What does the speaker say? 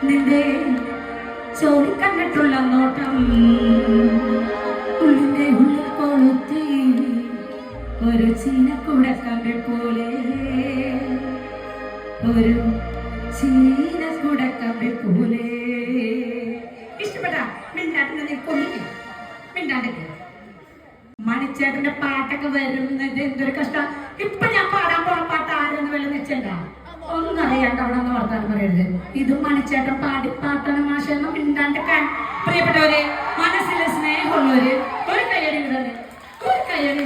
നിന്റെ ചോരി കണ്ടിട്ടുള്ള നോട്ടം ഉള്ളിന്റെ ഉള്ളിൽ കൊളുത്തി ഒരു ചീനക്കുടക്കമ്പെ പോലെ ഒരു ചീനക്കുടക്കമ്പെ പോലെ ഇഷ്ടപ്പെട്ട മിണ്ടാട്ടിനെ നീ കൊല്ലിക്കും മിണ്ടാണ്ടൊക്കെ മണിച്ചേട്ടന്റെ പാട്ടൊക്കെ വരുന്നത് എന്തൊരു കഷ്ടം. ഇപ്പൊ ഞാൻ പാടാൻ പോണ പാട്ട് ആരെന്ന് വല്ല നിശ്ചയണ്ട ഒന്നും അറിയാണ്ട് അവിടെ നിന്ന് വർത്താനം പറയരുത്. ഇത് മണിച്ചേട്ടൻ പാട്ടാണ് മാഷെന്ന് മിണ്ടാണ്ടൊക്കെ. പ്രിയപ്പെട്ടവരെ, മനസ്സിലെ സ്നേഹമുള്ളവര് ഒരു കയ്യടി വിടല്ലേ, ഒരു കയ്യടി